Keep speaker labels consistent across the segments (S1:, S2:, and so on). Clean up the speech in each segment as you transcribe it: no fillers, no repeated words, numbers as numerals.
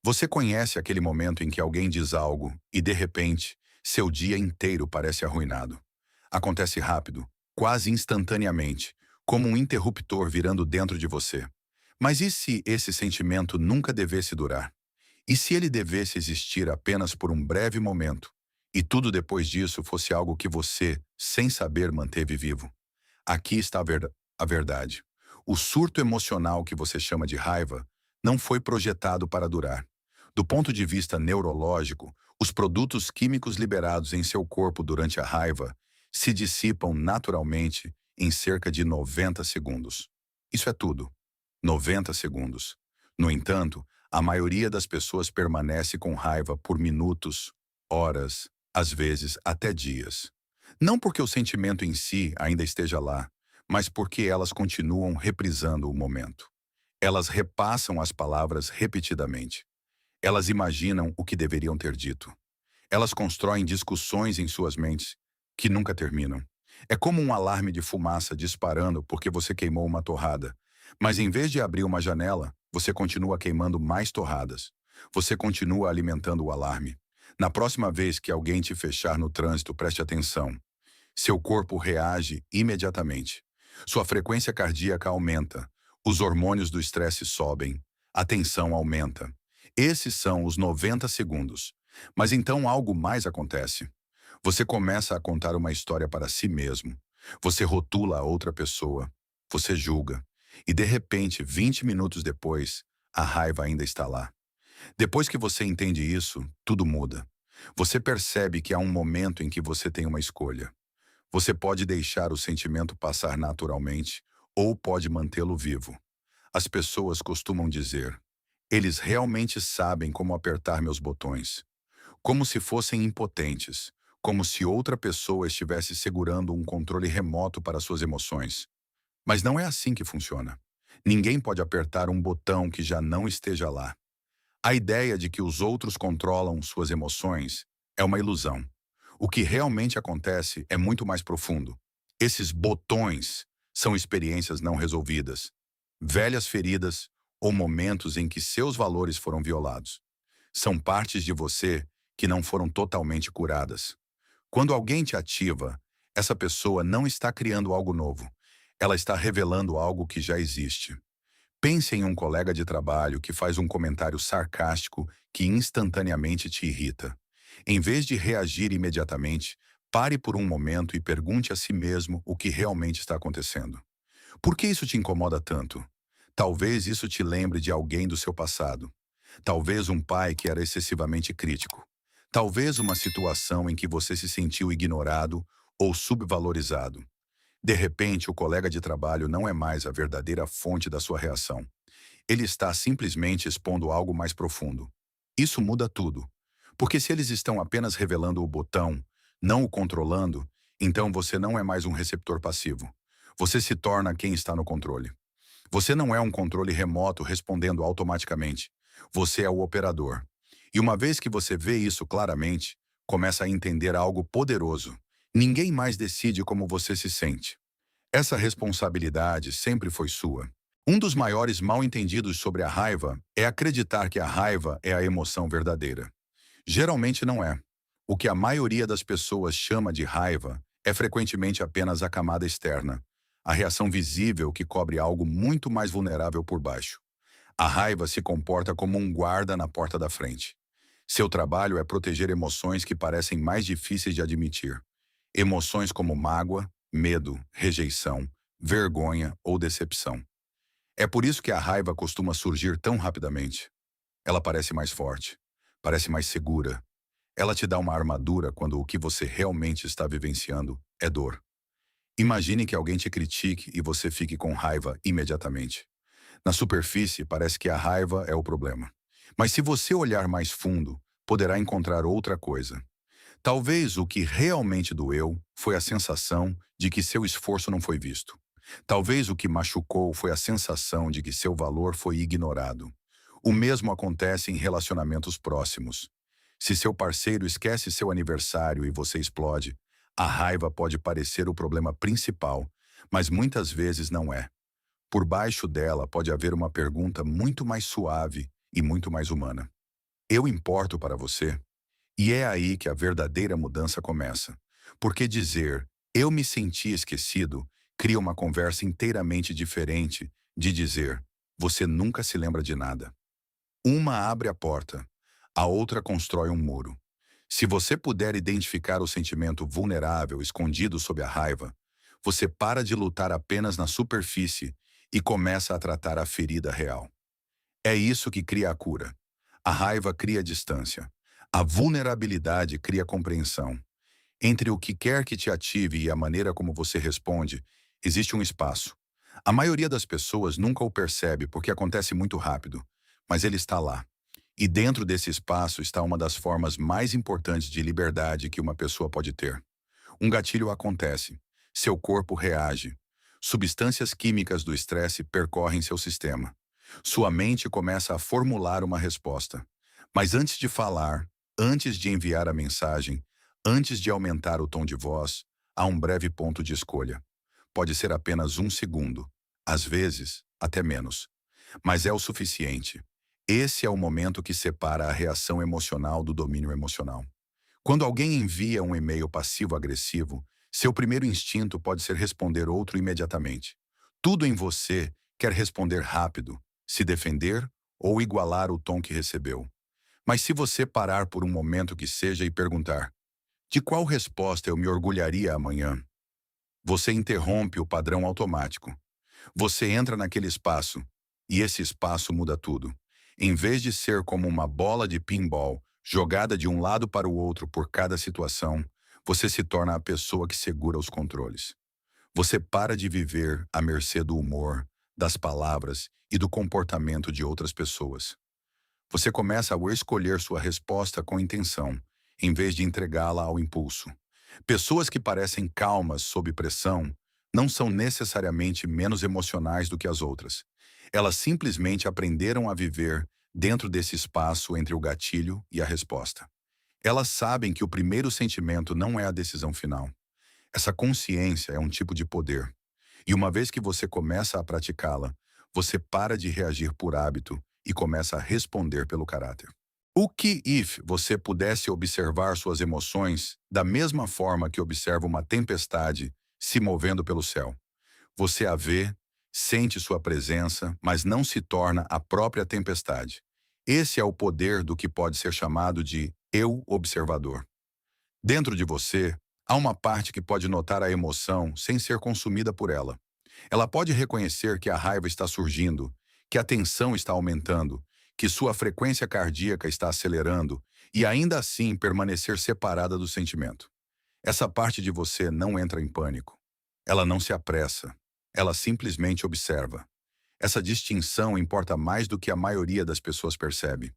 S1: Você conhece aquele momento em que alguém diz algo e, de repente, seu dia inteiro parece arruinado. Acontece rápido, quase instantaneamente, como um interruptor virando dentro de você. Mas e se esse sentimento nunca devesse durar? E se ele devesse existir apenas por um breve momento, e tudo depois disso fosse algo que você, sem saber, manteve vivo? Aqui está a verdade. O surto emocional que você chama de raiva não foi projetado para durar. Do ponto de vista neurológico, os produtos químicos liberados em seu corpo durante a raiva se dissipam naturalmente em cerca de 90 segundos. Isso é tudo. 90 segundos. No entanto, a maioria das pessoas permanece com raiva por minutos, horas, às vezes até dias. Não porque o sentimento em si ainda esteja lá, mas porque elas continuam reprisando o momento. Elas repassam as palavras repetidamente. Elas imaginam o que deveriam ter dito. Elas constroem discussões em suas mentes que nunca terminam. É como um alarme de fumaça disparando porque você queimou uma torrada. Mas em vez de abrir uma janela, você continua queimando mais torradas. Você continua alimentando o alarme. Na próxima vez que alguém te fechar no trânsito, preste atenção. Seu corpo reage imediatamente. Sua frequência cardíaca aumenta. Os hormônios do estresse sobem. A tensão aumenta. Esses são os 90 segundos. Mas então algo mais acontece. Você começa a contar uma história para si mesmo. Você rotula a outra pessoa. Você julga. E de repente, 20 minutos depois, a raiva ainda está lá. Depois que você entende isso, tudo muda. Você percebe que há um momento em que você tem uma escolha. Você pode deixar o sentimento passar naturalmente ou pode mantê-lo vivo. As pessoas costumam dizer: eles realmente sabem como apertar meus botões. Como se fossem impotentes, como se outra pessoa estivesse segurando um controle remoto para suas emoções. Mas não é assim que funciona. Ninguém pode apertar um botão que já não esteja lá. A ideia de que os outros controlam suas emoções é uma ilusão. O que realmente acontece é muito mais profundo. Esses botões são experiências não resolvidas, velhas feridas ou momentos em que seus valores foram violados. São partes de você que não foram totalmente curadas. Quando alguém te ativa, essa pessoa não está criando algo novo. Ela está revelando algo que já existe. Pense em um colega de trabalho que faz um comentário sarcástico que instantaneamente te irrita. Em vez de reagir imediatamente, pare por um momento e pergunte a si mesmo o que realmente está acontecendo. Por que isso te incomoda tanto? Talvez isso te lembre de alguém do seu passado. Talvez um pai que era excessivamente crítico. Talvez uma situação em que você se sentiu ignorado ou subvalorizado. De repente, o colega de trabalho não é mais a verdadeira fonte da sua reação. Ele está simplesmente expondo algo mais profundo. Isso muda tudo. Porque se eles estão apenas revelando o botão, não o controlando, então você não é mais um receptor passivo. Você se torna quem está no controle. Você não é um controle remoto respondendo automaticamente. Você é o operador. E uma vez que você vê isso claramente, começa a entender algo poderoso. Ninguém mais decide como você se sente. Essa responsabilidade sempre foi sua. Um dos maiores mal-entendidos sobre a raiva é acreditar que a raiva é a emoção verdadeira. Geralmente não é. O que a maioria das pessoas chama de raiva é frequentemente apenas a camada externa, a reação visível que cobre algo muito mais vulnerável por baixo. A raiva se comporta como um guarda na porta da frente. Seu trabalho é proteger emoções que parecem mais difíceis de admitir. Emoções como mágoa, medo, rejeição, vergonha ou decepção. É por isso que a raiva costuma surgir tão rapidamente. Ela parece mais forte, parece mais segura. Ela te dá uma armadura quando o que você realmente está vivenciando é dor. Imagine que alguém te critique e você fique com raiva imediatamente. Na superfície, parece que a raiva é o problema. Mas se você olhar mais fundo, poderá encontrar outra coisa. Talvez o que realmente doeu foi a sensação de que seu esforço não foi visto. Talvez o que machucou foi a sensação de que seu valor foi ignorado. O mesmo acontece em relacionamentos próximos. Se seu parceiro esquece seu aniversário e você explode, a raiva pode parecer o problema principal, mas muitas vezes não é. Por baixo dela pode haver uma pergunta muito mais suave e muito mais humana. Eu importo para você. E é aí que a verdadeira mudança começa. Porque dizer eu me senti esquecido cria uma conversa inteiramente diferente de dizer você nunca se lembra de nada. Uma abre a porta, a outra constrói um muro. Se você puder identificar o sentimento vulnerável escondido sob a raiva, você para de lutar apenas na superfície e começa a tratar a ferida real. É isso que cria a cura. A raiva cria distância. A vulnerabilidade cria compreensão. Entre o que quer que te ative e a maneira como você responde, existe um espaço. A maioria das pessoas nunca o percebe porque acontece muito rápido, mas ele está lá. E dentro desse espaço está uma das formas mais importantes de liberdade que uma pessoa pode ter. Um gatilho acontece. Seu corpo reage. Substâncias químicas do estresse percorrem seu sistema. Sua mente começa a formular uma resposta. Mas antes de falar, antes de enviar a mensagem, antes de aumentar o tom de voz, há um breve ponto de escolha. Pode ser apenas um segundo, às vezes, até menos. Mas é o suficiente. Esse é o momento que separa a reação emocional do domínio emocional. Quando alguém envia um e-mail passivo-agressivo, seu primeiro instinto pode ser responder outro imediatamente. Tudo em você quer responder rápido, se defender ou igualar o tom que recebeu. Mas se você parar por um momento que seja e perguntar: de qual resposta eu me orgulharia amanhã? Você interrompe o padrão automático. Você entra naquele espaço, e esse espaço muda tudo. Em vez de ser como uma bola de pinball, jogada de um lado para o outro por cada situação, você se torna a pessoa que segura os controles. Você para de viver à mercê do humor, das palavras e do comportamento de outras pessoas. Você começa a escolher sua resposta com intenção, em vez de entregá-la ao impulso. Pessoas que parecem calmas sob pressão não são necessariamente menos emocionais do que as outras. Elas simplesmente aprenderam a viver dentro desse espaço entre o gatilho e a resposta. Elas sabem que o primeiro sentimento não é a decisão final. Essa consciência é um tipo de poder. E uma vez que você começa a praticá-la, você para de reagir por hábito e começa a responder pelo caráter. O que if você pudesse observar suas emoções da mesma forma que observa uma tempestade se movendo pelo céu? Você a vê, sente sua presença, mas não se torna a própria tempestade. Esse é o poder do que pode ser chamado de eu observador. Dentro de você, há uma parte que pode notar a emoção sem ser consumida por ela. Ela pode reconhecer que a raiva está surgindo, que a tensão está aumentando, que sua frequência cardíaca está acelerando e ainda assim permanecer separada do sentimento. Essa parte de você não entra em pânico. Ela não se apressa. Ela simplesmente observa. Essa distinção importa mais do que a maioria das pessoas percebe.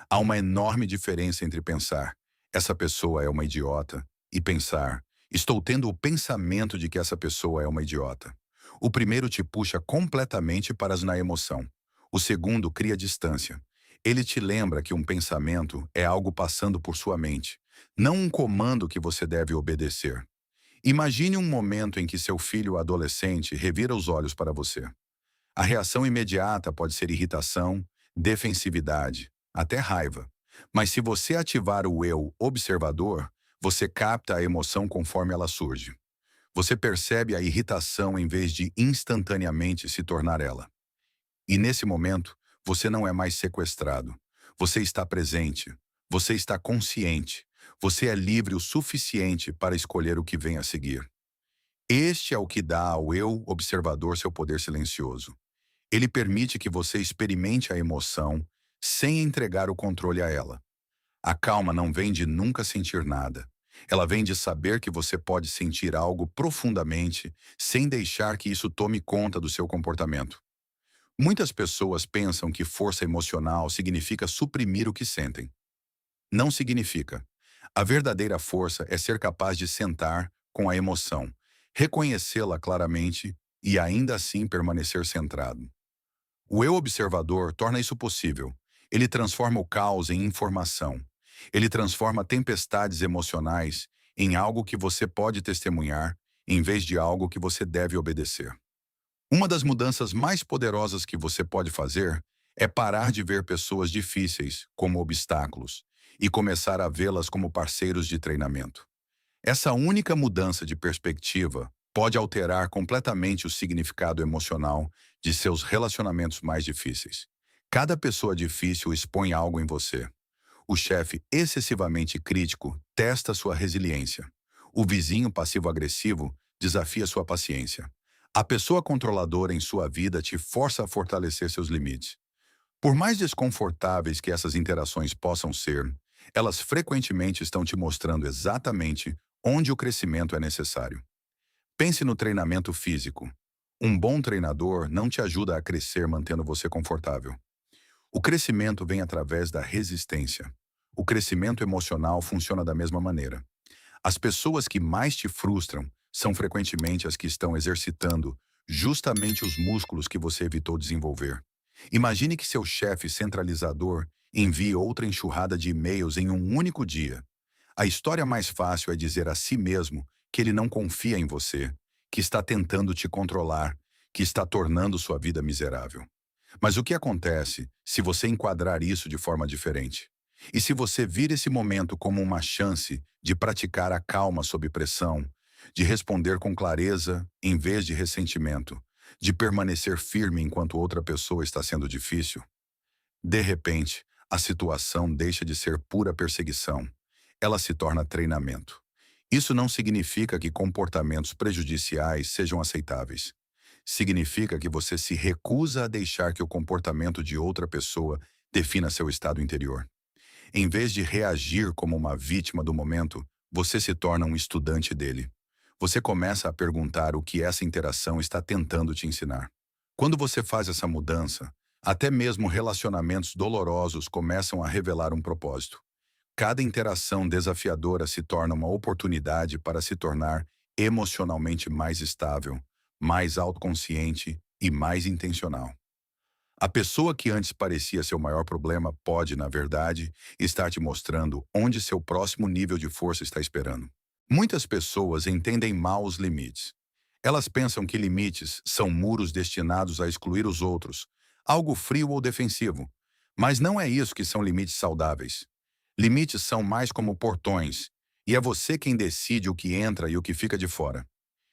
S1: Há uma enorme diferença entre pensar, essa pessoa é uma idiota, e pensar, estou tendo o pensamento de que essa pessoa é uma idiota. O primeiro te puxa completamente para na emoção. O segundo cria distância. Ele te lembra que um pensamento é algo passando por sua mente, não um comando que você deve obedecer. Imagine um momento em que seu filho adolescente revira os olhos para você. A reação imediata pode ser irritação, defensividade, até raiva. Mas se você ativar o eu observador, você capta a emoção conforme ela surge. Você percebe a irritação em vez de instantaneamente se tornar ela. E nesse momento, você não é mais sequestrado. Você está presente. Você está consciente. Você é livre o suficiente para escolher o que vem a seguir. Este é o que dá ao eu observador seu poder silencioso. Ele permite que você experimente a emoção sem entregar o controle a ela. A calma não vem de nunca sentir nada. Ela vem de saber que você pode sentir algo profundamente sem deixar que isso tome conta do seu comportamento. Muitas pessoas pensam que força emocional significa suprimir o que sentem. Não significa. A verdadeira força é ser capaz de sentar com a emoção, reconhecê-la claramente e ainda assim permanecer centrado. O eu observador torna isso possível. Ele transforma o caos em informação. Ele transforma tempestades emocionais em algo que você pode testemunhar, em vez de algo que você deve obedecer. Uma das mudanças mais poderosas que você pode fazer É parar de ver pessoas difíceis como obstáculos e começar a vê-las como parceiros de treinamento. Essa única mudança de perspectiva pode alterar completamente o significado emocional de seus relacionamentos mais difíceis. Cada pessoa difícil expõe algo em você. O chefe excessivamente crítico testa sua resiliência. O vizinho passivo-agressivo desafia sua paciência. A pessoa controladora em sua vida te força a fortalecer seus limites. Por mais desconfortáveis que essas interações possam ser, elas frequentemente estão te mostrando exatamente onde o crescimento é necessário. Pense no treinamento físico. Um bom treinador não te ajuda a crescer mantendo você confortável. O crescimento vem através da resistência. O crescimento emocional funciona da mesma maneira. As pessoas que mais te frustram são frequentemente as que estão exercitando justamente os músculos que você evitou desenvolver. Imagine que seu chefe centralizador envie outra enxurrada de e-mails em um único dia. A história mais fácil é dizer a si mesmo que ele não confia em você, que está tentando te controlar, que está tornando sua vida miserável. Mas o que acontece se você enquadrar isso de forma diferente? E se você vir esse momento como uma chance de praticar a calma sob pressão, de responder com clareza em vez de ressentimento, de permanecer firme enquanto outra pessoa está sendo difícil? De repente, a situação deixa de ser pura perseguição. Ela se torna treinamento. Isso não significa que comportamentos prejudiciais sejam aceitáveis. Significa que você se recusa a deixar que o comportamento de outra pessoa defina seu estado interior. Em vez de reagir como uma vítima do momento, você se torna um estudante dele. Você começa a perguntar o que essa interação está tentando te ensinar. Quando você faz essa mudança, até mesmo relacionamentos dolorosos começam a revelar um propósito. Cada interação desafiadora se torna uma oportunidade para se tornar emocionalmente mais estável, mais autoconsciente e mais intencional. A pessoa que antes parecia seu maior problema pode, na verdade, estar te mostrando onde seu próximo nível de força está esperando. Muitas pessoas entendem mal os limites. Elas pensam que limites são muros destinados a excluir os outros, algo frio ou defensivo. Mas não é isso que são limites saudáveis. Limites são mais como portões, e é você quem decide o que entra e o que fica de fora.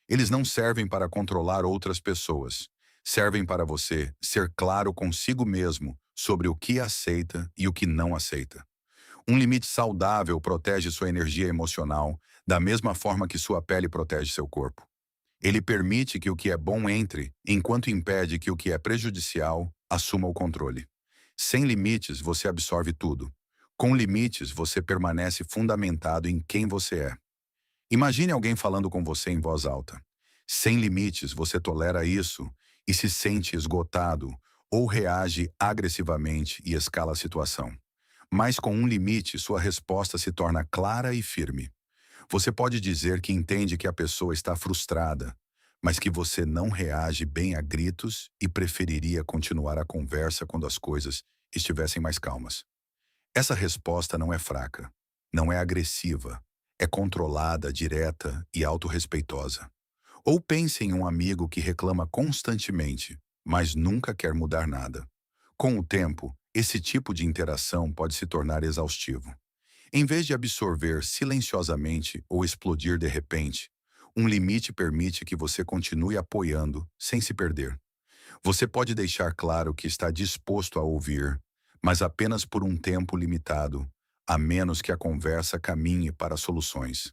S1: Eles não servem para controlar outras pessoas. Servem para você ser claro consigo mesmo sobre o que aceita e o que não aceita. Um limite saudável protege sua energia emocional da mesma forma que sua pele protege seu corpo. Ele permite que o que é bom entre, enquanto impede que o que é prejudicial assuma o controle. Sem limites, você absorve tudo. Com limites, você permanece fundamentado em quem você é. Imagine alguém falando com você em voz alta. Sem limites, você tolera isso e se sente esgotado ou reage agressivamente e escala a situação. Mas com um limite, sua resposta se torna clara e firme. Você pode dizer que entende que a pessoa está frustrada, mas que você não reage bem a gritos e preferiria continuar a conversa quando as coisas estivessem mais calmas. Essa resposta não é fraca, não é agressiva, é controlada, direta e autorrespeitosa. Ou pense em um amigo que reclama constantemente, mas nunca quer mudar nada. Com o tempo, esse tipo de interação pode se tornar exaustivo. Em vez de absorver silenciosamente ou explodir de repente, um limite permite que você continue apoiando sem se perder. Você pode deixar claro que está disposto a ouvir, mas apenas por um tempo limitado, a menos que a conversa caminhe para soluções.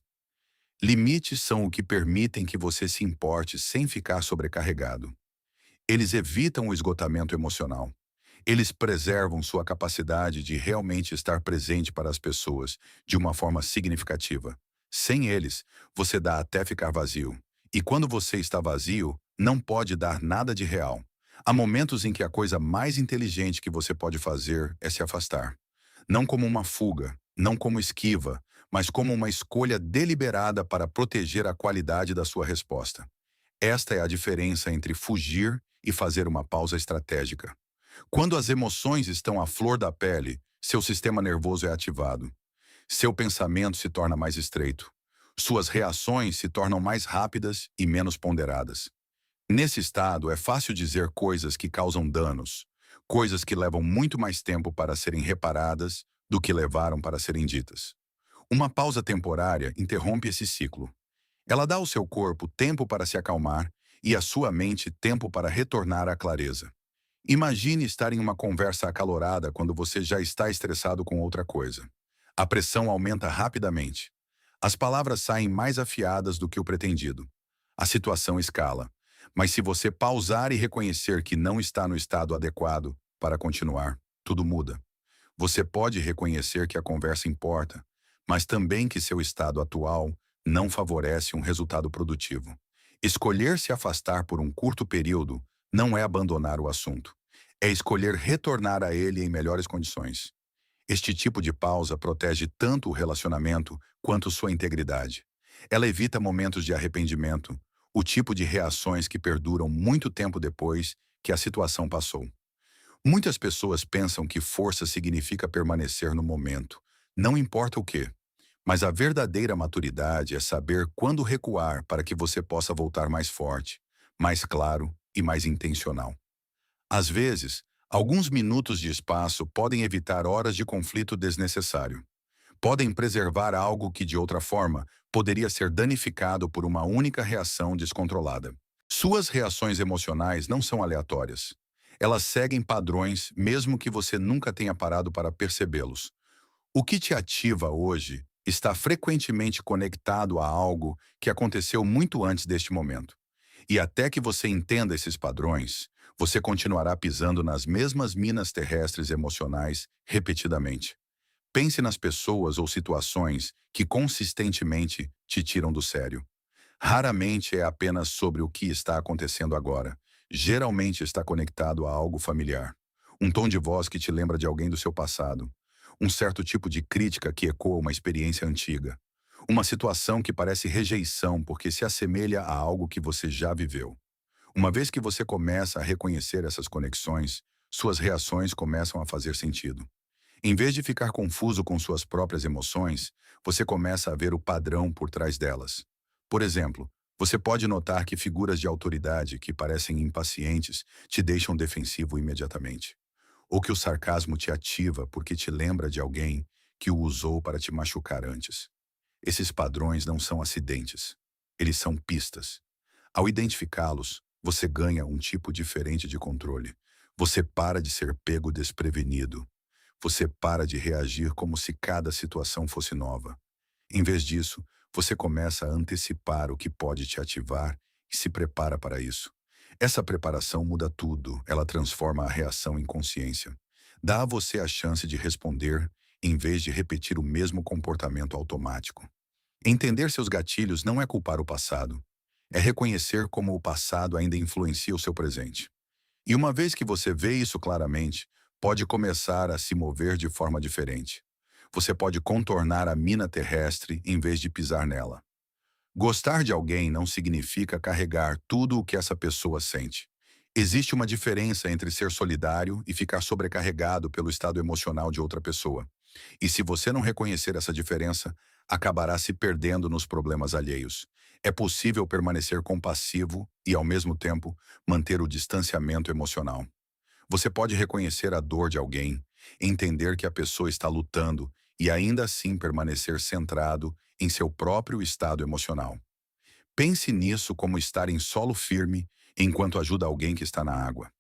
S1: Limites são o que permitem que você se importe sem ficar sobrecarregado. Eles evitam o esgotamento emocional. Eles preservam sua capacidade de realmente estar presente para as pessoas de uma forma significativa. Sem eles, você dá até ficar vazio. E quando você está vazio, não pode dar nada de real. Há momentos em que a coisa mais inteligente que você pode fazer é se afastar. Não como uma fuga, não como esquiva, mas como uma escolha deliberada para proteger a qualidade da sua resposta. Esta é a diferença entre fugir e fazer uma pausa estratégica. Quando as emoções estão à flor da pele, seu sistema nervoso é ativado. Seu pensamento se torna mais estreito. Suas reações se tornam mais rápidas e menos ponderadas. Nesse estado, é fácil dizer coisas que causam danos, coisas que levam muito mais tempo para serem reparadas do que levaram para serem ditas. Uma pausa temporária interrompe esse ciclo. Ela dá ao seu corpo tempo para se acalmar e à sua mente tempo para retornar à clareza. Imagine estar em uma conversa acalorada quando você já está estressado com outra coisa. A pressão aumenta rapidamente. As palavras saem mais afiadas do que o pretendido. A situação escala. Mas se você pausar e reconhecer que não está no estado adequado para continuar, tudo muda. Você pode reconhecer que a conversa importa, mas também que seu estado atual não favorece um resultado produtivo. Escolher se afastar por um curto período não é abandonar o assunto. É escolher retornar a ele em melhores condições. Este tipo de pausa protege tanto o relacionamento quanto sua integridade. Ela evita momentos de arrependimento, o tipo de reações que perduram muito tempo depois que a situação passou. Muitas pessoas pensam que força significa permanecer no momento, não importa o quê. Mas a verdadeira maturidade é saber quando recuar para que você possa voltar mais forte, mais claro e mais intencional. Às vezes, alguns minutos de espaço podem evitar horas de conflito desnecessário. Podem preservar algo que, de outra forma, poderia ser danificado por uma única reação descontrolada. Suas reações emocionais não são aleatórias. Elas seguem padrões, mesmo que você nunca tenha parado para percebê-los. O que te ativa hoje está frequentemente conectado a algo que aconteceu muito antes deste momento. E até que você entenda esses padrões, você continuará pisando nas mesmas minas terrestres emocionais repetidamente. Pense nas pessoas ou situações que consistentemente te tiram do sério. Raramente é apenas sobre o que está acontecendo agora. Geralmente está conectado a algo familiar. Um tom de voz que te lembra de alguém do seu passado. Um certo tipo de crítica que ecoa uma experiência antiga. Uma situação que parece rejeição porque se assemelha a algo que você já viveu. Uma vez que você começa a reconhecer essas conexões, suas reações começam a fazer sentido. Em vez de ficar confuso com suas próprias emoções, você começa a ver o padrão por trás delas. Por exemplo, você pode notar que figuras de autoridade que parecem impacientes te deixam defensivo imediatamente. Ou que o sarcasmo te ativa porque te lembra de alguém que o usou para te machucar antes. Esses padrões não são acidentes. Eles são pistas. Ao identificá-los, você ganha um tipo diferente de controle. Você para de ser pego desprevenido. Você para de reagir como se cada situação fosse nova. Em vez disso, você começa a antecipar o que pode te ativar e se prepara para isso. Essa preparação muda tudo, ela transforma a reação em consciência. Dá a você a chance de responder em vez de repetir o mesmo comportamento automático. Entender seus gatilhos não é culpar o passado, é reconhecer como o passado ainda influencia o seu presente. E uma vez que você vê isso claramente, pode começar a se mover de forma diferente. Você pode contornar a mina terrestre em vez de pisar nela. Gostar de alguém não significa carregar tudo o que essa pessoa sente. Existe uma diferença entre ser solidário e ficar sobrecarregado pelo estado emocional de outra pessoa. E se você não reconhecer essa diferença, acabará se perdendo nos problemas alheios. É possível permanecer compassivo e, ao mesmo tempo, manter o distanciamento emocional. Você pode reconhecer a dor de alguém, entender que a pessoa está lutando e ainda assim permanecer centrado em seu próprio estado emocional. Pense nisso como estar em solo firme enquanto ajuda alguém que está na água.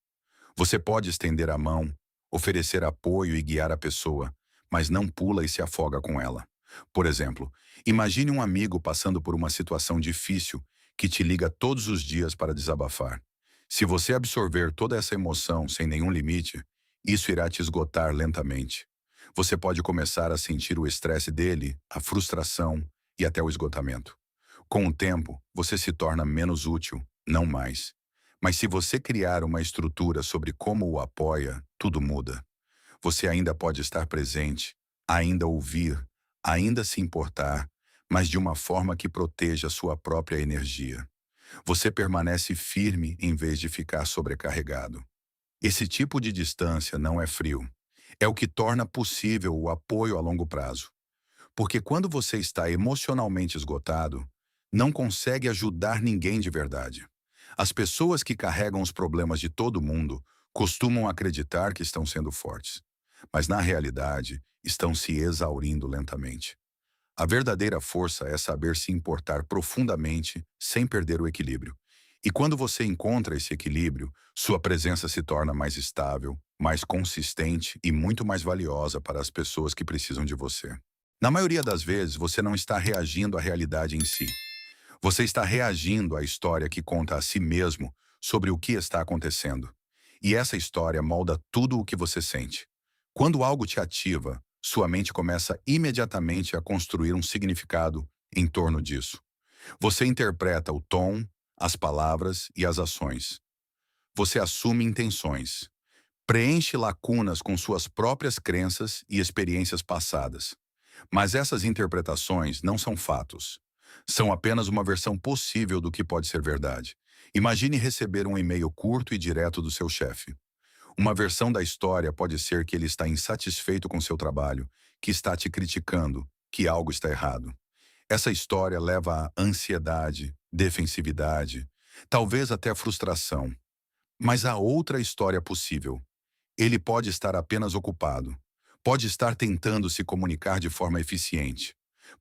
S1: Você pode estender a mão, oferecer apoio e guiar a pessoa, mas não pula e se afoga com ela. Por exemplo, imagine um amigo passando por uma situação difícil que te liga todos os dias para desabafar. Se você absorver toda essa emoção sem nenhum limite, isso irá te esgotar lentamente. Você pode começar a sentir o estresse dele, a frustração e até o esgotamento. Com o tempo, você se torna menos útil, não mais. Mas se você criar uma estrutura sobre como o apoia, tudo muda. Você ainda pode estar presente, ainda ouvir, ainda se importar, mas de uma forma que proteja sua própria energia. Você permanece firme em vez de ficar sobrecarregado. Esse tipo de distância não é frio. É o que torna possível o apoio a longo prazo. Porque quando você está emocionalmente esgotado, não consegue ajudar ninguém de verdade. As pessoas que carregam os problemas de todo mundo costumam acreditar que estão sendo fortes, mas na realidade estão se exaurindo lentamente. A verdadeira força é saber se importar profundamente sem perder o equilíbrio. E quando você encontra esse equilíbrio, sua presença se torna mais estável, mais consistente e muito mais valiosa para as pessoas que precisam de você. Na maioria das vezes, você não está reagindo à realidade em si. Você está reagindo à história que conta a si mesmo sobre o que está acontecendo. E essa história molda tudo o que você sente. Quando algo te ativa, sua mente começa imediatamente a construir um significado em torno disso. Você interpreta o tom, as palavras e as ações. Você assume intenções. Preenche lacunas com suas próprias crenças e experiências passadas. Mas essas interpretações não são fatos. São apenas uma versão possível do que pode ser verdade. Imagine receber um e-mail curto e direto do seu chefe. Uma versão da história pode ser que ele está insatisfeito com seu trabalho, que está te criticando, que algo está errado. Essa história leva a ansiedade, defensividade, talvez até frustração. Mas há outra história possível. Ele pode estar apenas ocupado. Pode estar tentando se comunicar de forma eficiente.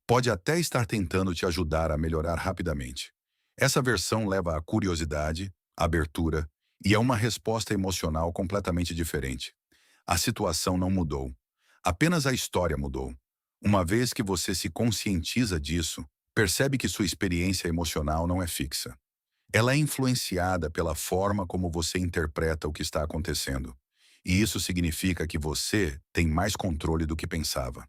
S1: Pode até estar tentando te ajudar a melhorar rapidamente. Essa versão leva a curiosidade, abertura e a uma resposta emocional completamente diferente. A situação não mudou. Apenas a história mudou. Uma vez que você se conscientiza disso, percebe que sua experiência emocional não é fixa. Ela é influenciada pela forma como você interpreta o que está acontecendo. E isso significa que você tem mais controle do que pensava.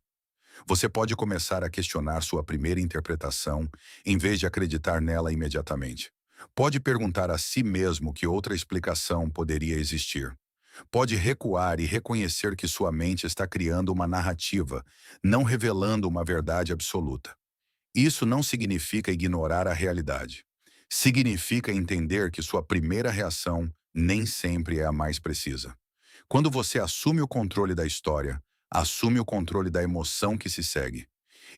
S1: Você pode começar a questionar sua primeira interpretação em vez de acreditar nela imediatamente. Pode perguntar a si mesmo que outra explicação poderia existir. Pode recuar e reconhecer que sua mente está criando uma narrativa, não revelando uma verdade absoluta. Isso não significa ignorar a realidade. Significa entender que sua primeira reação nem sempre é a mais precisa. Quando você assume o controle da história, assume o controle da emoção que se segue.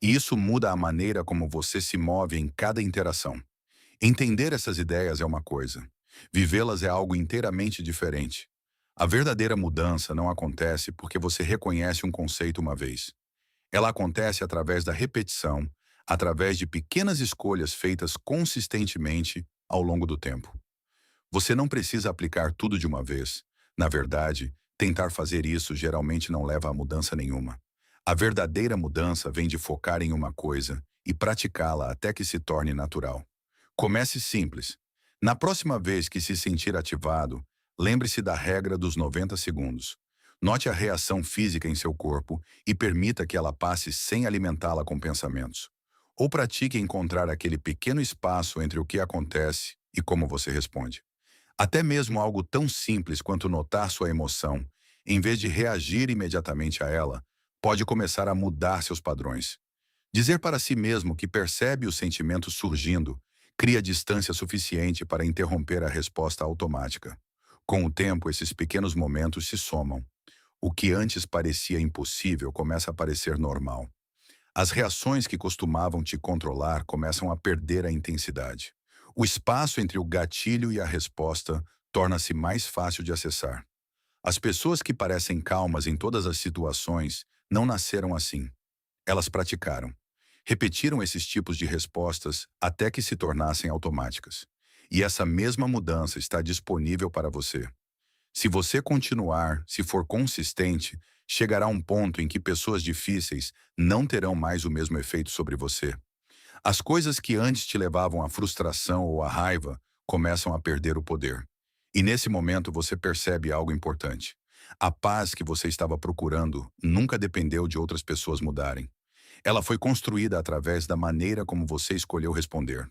S1: E isso muda a maneira como você se move em cada interação. Entender essas ideias é uma coisa. Vivê-las é algo inteiramente diferente. A verdadeira mudança não acontece porque você reconhece um conceito uma vez. Ela acontece através da repetição, através de pequenas escolhas feitas consistentemente ao longo do tempo. Você não precisa aplicar tudo de uma vez. Na verdade, tentar fazer isso geralmente não leva a mudança nenhuma. A verdadeira mudança vem de focar em uma coisa e praticá-la até que se torne natural. Comece simples. Na próxima vez que se sentir ativado, lembre-se da regra dos 90 segundos. Note a reação física em seu corpo e permita que ela passe sem alimentá-la com pensamentos. Ou pratique encontrar aquele pequeno espaço entre o que acontece e como você responde. Até mesmo algo tão simples quanto notar sua emoção, em vez de reagir imediatamente a ela, pode começar a mudar seus padrões. Dizer para si mesmo que percebe o sentimento surgindo cria distância suficiente para interromper a resposta automática. Com o tempo, esses pequenos momentos se somam. O que antes parecia impossível começa a parecer normal. As reações que costumavam te controlar começam a perder a intensidade. O espaço entre o gatilho e a resposta torna-se mais fácil de acessar. As pessoas que parecem calmas em todas as situações não nasceram assim. Elas praticaram. Repetiram esses tipos de respostas até que se tornassem automáticas. E essa mesma mudança está disponível para você. Se você continuar, se for consistente, chegará um ponto em que pessoas difíceis não terão mais o mesmo efeito sobre você. As coisas que antes te levavam à frustração ou à raiva começam a perder o poder. E nesse momento você percebe algo importante. A paz que você estava procurando nunca dependeu de outras pessoas mudarem. Ela foi construída através da maneira como você escolheu responder.